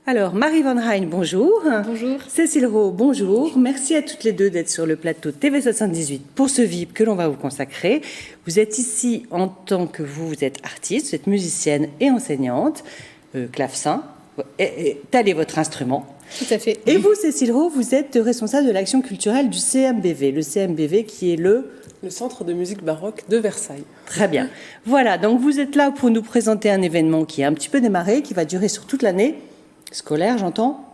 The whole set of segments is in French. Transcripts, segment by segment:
Alors, Marie Van Rijn, bonjour. Bonjour. Cécile Rowe, bonjour. Merci à toutes les deux d'être sur le plateau TV78 pour ce VIP que l'on va vous consacrer. Vous êtes ici en tant que vous êtes artiste, vous êtes musicienne et enseignante, clavecin, tel est votre instrument. Tout à fait. Et vous, Cécile Rowe, vous êtes responsable de l'action culturelle du CMBV. Le CMBV qui est le Centre de musique baroque de Versailles. Très bien. Voilà, donc vous êtes là pour nous présenter un événement qui est un petit peu démarré, qui va durer sur toute l'année scolaire, j'entends,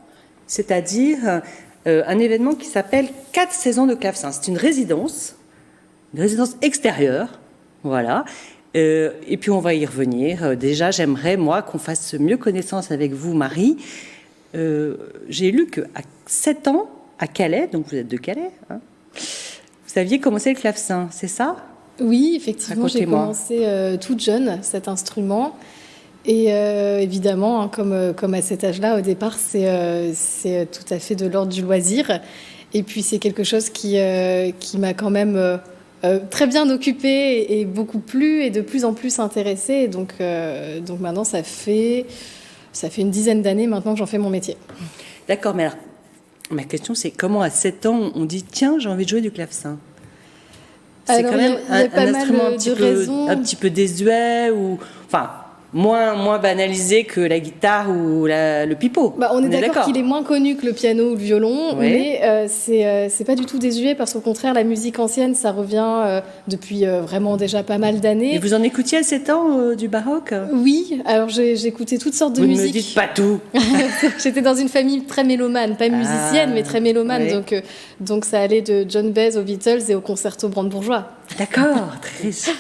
c'est-à-dire un événement qui s'appelle 4 saisons de clavecin. C'est une résidence extérieure, voilà. Et puis on va y revenir. Déjà, j'aimerais, moi, qu'on fasse mieux connaissance avec vous, Marie. J'ai lu qu'à 7 ans, à Calais, donc vous êtes de Calais, hein, vous aviez commencé le clavecin, c'est ça ? Oui, effectivement, j'ai commencé toute jeune cet instrument. Et évidemment, hein, comme à cet âge-là, au départ, c'est tout à fait de l'ordre du loisir. Et puis c'est quelque chose qui m'a quand même très bien occupée et beaucoup plu et de plus en plus intéressée. Et donc maintenant, ça fait une dizaine d'années maintenant que j'en fais mon métier. D'accord, mais alors, ma question c'est comment à 7 ans on dit tiens, j'ai envie de jouer du clavecin ? C'est quand même un instrument un petit peu désuet ou enfin moins banalisé que la guitare ou le pipeau. On est d'accord qu'il est moins connu que le piano ou le violon, oui. Mais c'est pas du tout désuet parce qu'au contraire, la musique ancienne, ça revient depuis vraiment déjà pas mal d'années. Et vous en écoutiez à 7 ans du baroque ? Oui, alors j'écoutais toutes sortes de musiques. Vous ne me dites pas tout. J'étais dans une famille très mélomane, pas musicienne, mais très mélomane. Oui. Donc ça allait de John Baez aux Beatles et au concerto brandebourgeois. D'accord, très riche.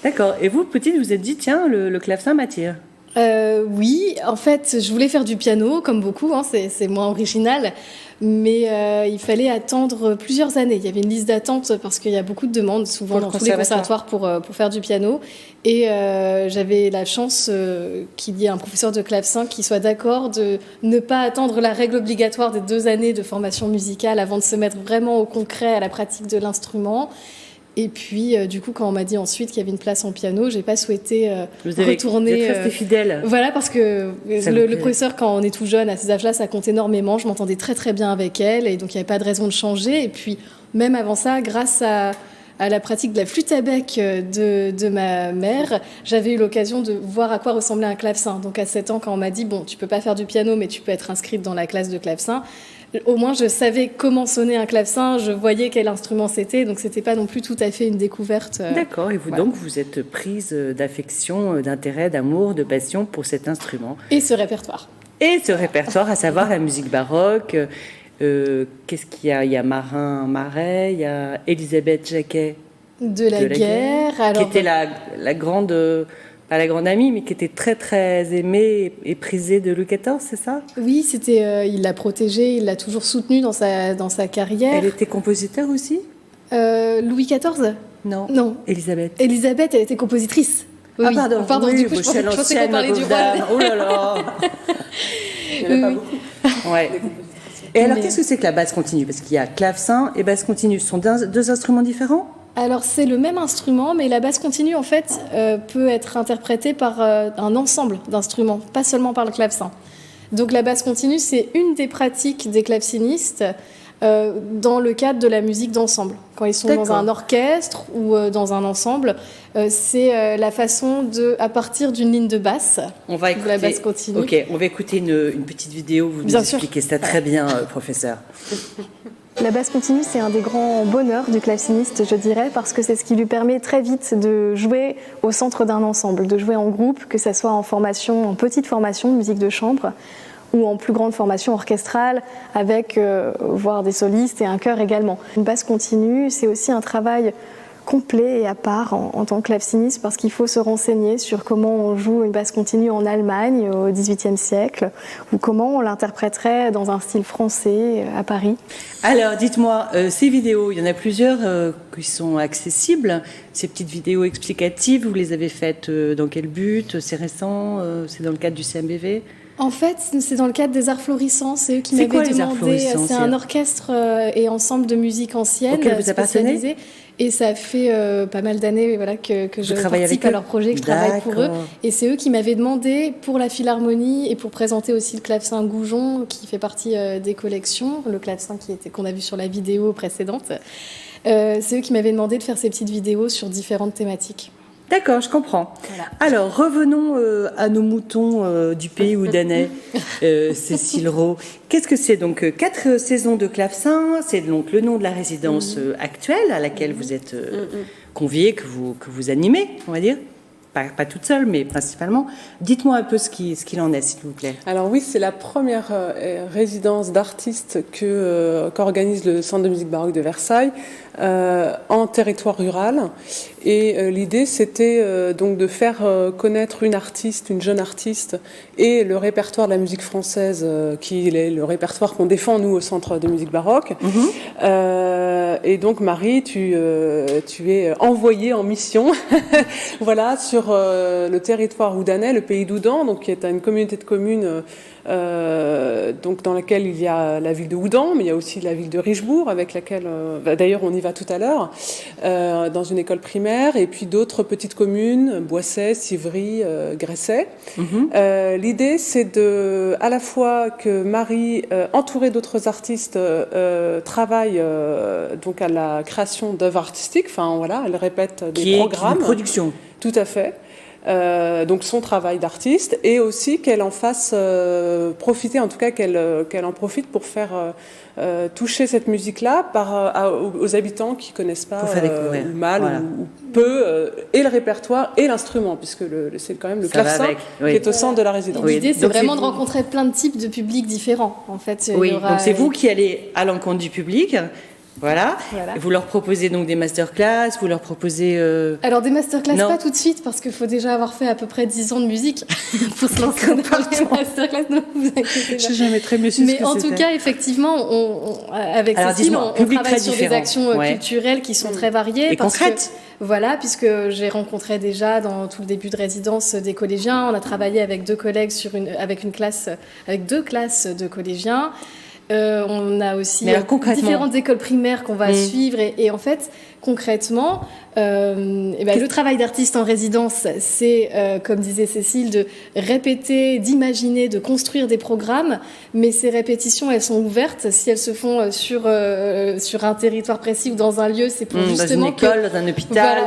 D'accord. Et vous, petite, vous vous êtes dit, tiens, le clavecin m'attire. Oui, en fait, je voulais faire du piano, comme beaucoup, hein, c'est moins original, mais il fallait attendre plusieurs années. Il y avait une liste d'attente parce qu'il y a beaucoup de demandes, souvent dans tous les conservatoires pour faire du piano. Et j'avais la chance qu'il y ait un professeur de clavecin qui soit d'accord de ne pas attendre la règle obligatoire des 2 années de formation musicale avant de se mettre vraiment au concret à la pratique de l'instrument. Et puis, du coup, quand on m'a dit ensuite qu'il y avait une place en piano, j'ai pas souhaité retourner. Vous êtes resté fidèle. Voilà, parce que le professeur, quand on est tout jeune, à ces âges-là, ça compte énormément. Je m'entendais très très bien avec elle, et donc il n'y avait pas de raison de changer. Et puis, même avant ça, grâce à la pratique de la flûte à bec de ma mère, j'avais eu l'occasion de voir à quoi ressemblait un clavecin. Donc à 7 ans, quand on m'a dit, bon, tu peux pas faire du piano, mais tu peux être inscrite dans la classe de clavecin, au moins je savais comment sonnait un clavecin, je voyais quel instrument c'était, donc c'était pas non plus tout à fait une découverte. D'accord, et vous donc vous êtes prise d'affection, d'intérêt, d'amour, de passion pour cet instrument. Et ce répertoire. Et ce répertoire, à savoir la musique baroque. Qu'est-ce qu'il y a ? Il y a Marin Marais, il y a Élisabeth Jacquet de la Guerre, qui était la grande, pas la grande amie, mais qui était très très aimée et prisée de Louis XIV, c'est ça ? Oui, il l'a protégée, il l'a toujours soutenue dans sa carrière. Elle était compositeur aussi ? Louis XIV ? Non. Élisabeth, elle était compositrice. Oui. Ah pardon, oui, du coup, je pensais qu'on parlait du roi. Oh là là. Il n'y en a pas beaucoup. Ouais. Et alors, qu'est-ce que c'est que la basse continue ? Parce qu'il y a clavecin et basse continue. Ce sont deux instruments différents ? Alors, c'est le même instrument, mais la basse continue, en fait, peut être interprétée par un ensemble d'instruments, pas seulement par le clavecin. Donc, la basse continue, c'est une des pratiques des clavecinistes dans le cadre de la musique d'ensemble. Quand ils sont dans un orchestre ou dans un ensemble, c'est la façon à partir d'une ligne de basse, on va écouter, la basse continue. Ok, on va écouter une petite vidéo, vous nous expliquez ça très bien, professeur. La basse continue, c'est un des grands bonheurs du claveciniste, je dirais, parce que c'est ce qui lui permet très vite de jouer au centre d'un ensemble, de jouer en groupe, que ce soit en petite formation de musique de chambre, ou en plus grande formation orchestrale, avec voire des solistes et un chœur également. Une basse continue, c'est aussi un travail complet et à part en tant que claveciniste, parce qu'il faut se renseigner sur comment on joue une basse continue en Allemagne au XVIIIe siècle, ou comment on l'interpréterait dans un style français à Paris. Alors, dites-moi, ces vidéos, il y en a plusieurs qui sont accessibles. Ces petites vidéos explicatives, vous les avez faites dans quel but ? C'est récent ? C'est dans le cadre du CMBV ? En fait, c'est dans le cadre des Arts Florissants. C'est eux qui m'avaient demandé. C'est un orchestre et ensemble de musique ancienne. Auquel vous appartenez ? Et ça fait pas mal d'années que je participe à leur projet, que je travaille pour eux. Et c'est eux qui m'avaient demandé pour la Philharmonie et pour présenter aussi le clavecin Goujon, qui fait partie des collections, le clavecin qu'on a vu sur la vidéo précédente. C'est eux qui m'avaient demandé de faire ces petites vidéos sur différentes thématiques. D'accord, je comprends. Voilà. Alors, revenons à nos moutons du pays houdanais, Cécile Rowe. Qu'est-ce que c'est donc 4 saisons de clavecin, c'est donc le nom de la résidence actuelle à laquelle vous êtes conviée, que vous animez, on va dire. Pas toute seule, mais principalement. Dites-moi un peu ce qu'il en est, s'il vous plaît. Alors oui, c'est la première résidence d'artistes qu'organise le Centre de musique baroque de Versailles en territoire rural. Et l'idée, c'était donc de faire connaître une jeune artiste, et le répertoire de la musique française, qui est le répertoire qu'on défend, nous, au Centre de musique baroque. Et donc, Marie, tu es envoyée en mission voilà, sur le territoire houdanais, le pays d'Houdan, donc, qui est une communauté de communes donc, dans laquelle il y a la ville de Houdan, mais il y a aussi la ville de Richebourg, avec laquelle, d'ailleurs, on y va tout à l'heure, dans une école primaire, et puis d'autres petites communes, Boisset, Civry, Gresset. L'idée, c'est à la fois que Marie, entourée d'autres artistes, travaille donc à la création d'œuvres artistiques. Enfin, voilà, elle répète des programmes. Qui est une production. Tout à fait. Donc son travail d'artiste, et aussi qu'elle en fasse profiter, en tout cas qu'elle en profite pour faire toucher cette musique-là aux habitants qui ne connaissent pas ou mal ou peu, et le répertoire et l'instrument, puisque c'est quand même le clavecin qui est au centre de la résidence. L'idée, c'est vraiment de rencontrer plein de types de publics différents. En fait, donc c'est vous qui allez à l'encontre du public. Voilà. Vous leur proposez donc des masterclass, vous leur proposez... Alors des masterclass, pas tout de suite, parce qu'il faut déjà avoir fait à peu près 10 ans de musique pour se lancer dans les masterclass, ne vous inquiétez pas. Je n'ai jamais très mieux su Mais en tout cas, effectivement, avec Cécile, on travaille sur des actions culturelles qui sont très variées. Et concrètes. Voilà, puisque j'ai rencontré déjà dans tout le début de résidence des collégiens. On a travaillé avec 2 collègues avec 2 classes de collégiens. On a aussi différentes écoles primaires qu'on va suivre et en fait concrètement le travail d'artiste en résidence, c'est comme disait Cécile, de répéter, d'imaginer, de construire des programmes, mais ces répétitions, elles sont ouvertes. Si elles se font sur un territoire précis ou dans un lieu, c'est pour justement dans une école, dans un hôpital,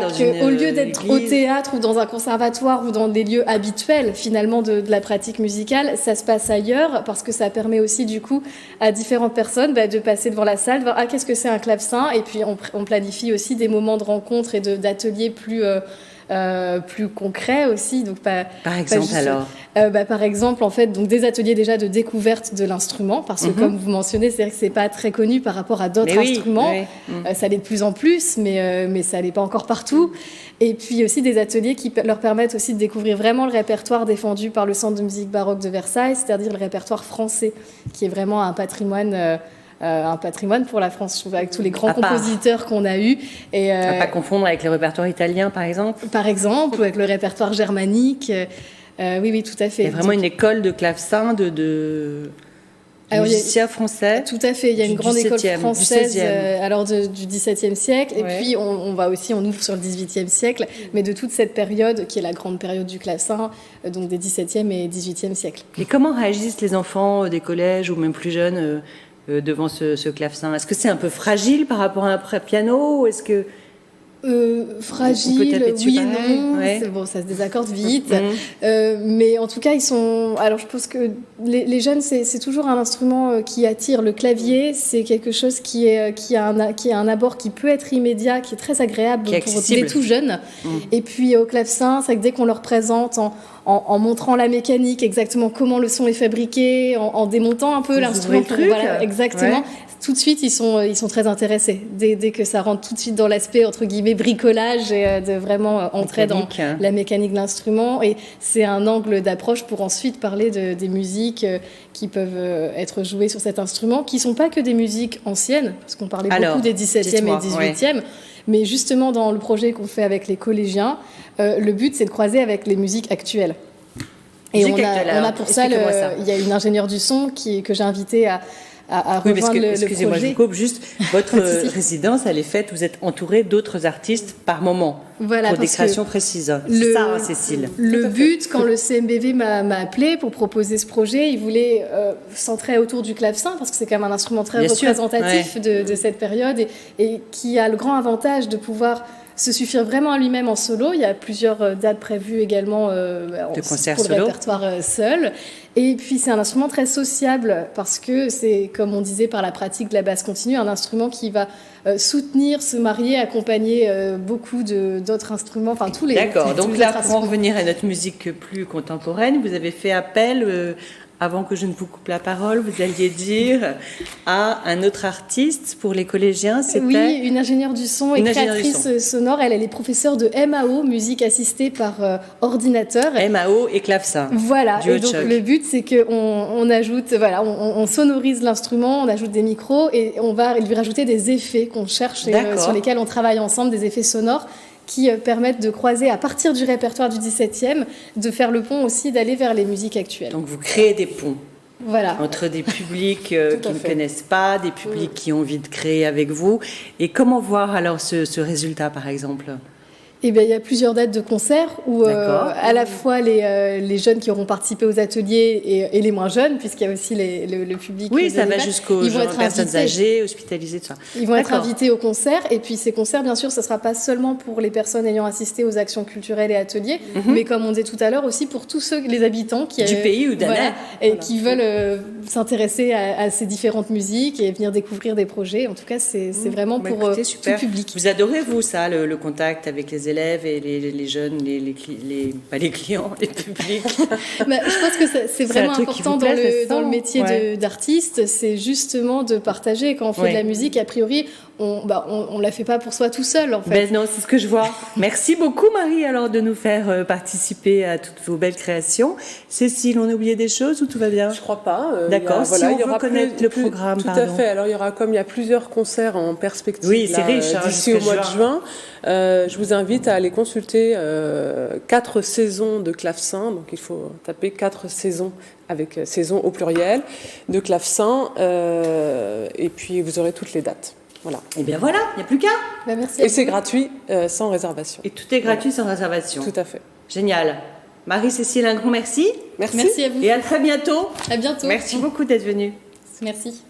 au lieu d'être au théâtre ou dans un conservatoire ou dans des lieux habituels finalement de la pratique musicale, ça se passe ailleurs, parce que ça permet aussi du coup à différentes personnes de passer devant la salle, de voir qu'est-ce que c'est un clavecin, et puis on planifie aussi des moments de rencontre et d'ateliers plus concrets aussi. Donc par exemple, par exemple, en fait, donc des ateliers déjà de découverte de l'instrument, parce que comme vous mentionnez, c'est vrai que c'est pas très connu par rapport à d'autres instruments. Ça l'est de plus en plus, mais ça l'est pas encore partout. Et puis aussi des ateliers qui leur permettent aussi de découvrir vraiment le répertoire défendu par le Centre de musique baroque de Versailles, c'est-à-dire le répertoire français, qui est vraiment un patrimoine pour la France, je trouve, avec tous les grands compositeurs qu'on a eus. Et, à pas confondre avec le répertoire italien, par exemple. Par exemple, ou avec le répertoire germanique. Oui, tout à fait. Il y a vraiment une école de clavecin de musiciens français. Tout à fait. Il y a une grande école française du XVIIe siècle. Et puis, on ouvre sur le XVIIIe siècle, mais de toute cette période, qui est la grande période du clavecin, donc des XVIIe et XVIIIe siècles. Et comment réagissent les enfants des collèges ou même plus jeunes devant ce clavecin? Est-ce que c'est un peu fragile par rapport à un piano, ou est-ce que fragile, oui et non. C'est bon, ça se désaccorde vite. Mais en tout cas, ils sont. Alors, je pense que les jeunes, c'est toujours un instrument qui attire. Le clavier, c'est quelque chose qui a un abord qui peut être immédiat, qui est très agréable pour des tout jeunes. Et puis au clavecin, c'est que dès qu'on leur présente en montrant la mécanique, exactement comment le son est fabriqué, en démontant un peu l'instrument, exactement. Tout de suite, ils sont très intéressés. Dès que ça rentre tout de suite dans l'aspect, entre guillemets, bricolage, et de vraiment entrer dans la mécanique de l'instrument. Et c'est un angle d'approche pour ensuite parler des musiques qui peuvent être jouées sur cet instrument, qui ne sont pas que des musiques anciennes, parce qu'on parlait beaucoup des 17e et 18e. Mais justement, dans le projet qu'on fait avec les collégiens, le but, c'est de croiser avec les musiques actuelles. Et on a pour ça, il y a une ingénieure du son que j'ai invitée à rejoindre le projet. Excusez-moi, je vous coupe juste. Votre résidence, elle est faite, vous êtes entouré d'autres artistes par moment, pour des créations précises. C'est ça, Cécile. Le but, quand le CMBV m'a appelé pour proposer ce projet, il voulait centrer autour du clavecin, parce que c'est quand même un instrument très représentatif de cette période, et qui a le grand avantage de pouvoir se suffire vraiment à lui-même en solo. Il y a plusieurs dates prévues également de concerts pour solo. Le répertoire seul. Et puis c'est un instrument très sociable parce que c'est, comme on disait par la pratique de la basse continue, un instrument qui va soutenir, se marier, accompagner beaucoup d'autres instruments, enfin tous les. D'accord. Donc là, pour en revenir à notre musique plus contemporaine, vous avez fait appel. Avant que je ne vous coupe la parole, vous alliez dire à un autre artiste pour les collégiens, c'était... Oui, une ingénieure du son et créatrice sonore. Elle est professeure de MAO, musique assistée par ordinateur. MAO et clavecin. Voilà, et donc le but c'est qu'on ajoute, voilà, on sonorise l'instrument, on ajoute des micros et on va lui rajouter des effets qu'on cherche et sur lesquels on travaille ensemble, des effets sonores qui permettent de croiser à partir du répertoire du 17e, de faire le pont aussi, d'aller vers les musiques actuelles. Donc vous créez des ponts entre des publics qui ne connaissent pas, des publics qui ont envie de créer avec vous. Et comment voir alors ce résultat par exemple ? Eh bien, il y a plusieurs dates de concerts où à la fois les jeunes qui auront participé aux ateliers et les moins jeunes, puisqu'il y a aussi le public. Oui, ça va jusqu'aux personnes âgées, hospitalisées, tout ça. Ils vont être invités au concert. Et puis ces concerts, bien sûr, ce ne sera pas seulement pour les personnes ayant assisté aux actions culturelles et ateliers, mais comme on disait tout à l'heure, aussi pour tous les habitants du pays ou d'Anna. Et qui veulent s'intéresser à ces différentes musiques et venir découvrir des projets. En tout cas, c'est vraiment pour tout public. Vous adorez, vous, ça, le contact avec les élèves et les jeunes, pas les clients, les publics. Je pense que c'est vraiment important dans le métier d'artiste, c'est justement de partager. Quand on fait de la musique, a priori, on la fait pas pour soi tout seul, en fait. Non, c'est ce que je vois. Merci beaucoup, Marie, alors de nous faire participer à toutes vos belles créations. Cécile, on a oublié des choses ou tout va bien ? Je crois pas. D'accord. Si on veut connaître le programme, tout à fait. Alors il y aura, comme il y a plusieurs concerts en perspective, c'est riche, d'ici au mois de juin. Je vous invite à aller consulter 4 saisons de clavecin. Donc il faut taper 4 saisons avec saison au pluriel de clavecin, et puis vous aurez toutes les dates. Voilà. Et bien voilà, il n'y a plus qu'à. Merci. Et c'est gratuit, sans réservation. Et tout est gratuit sans réservation. Tout à fait. Génial. Marie-Cécile, un grand merci. Merci. Merci à vous. Et à très bientôt. À bientôt. Merci beaucoup d'être venue. Merci.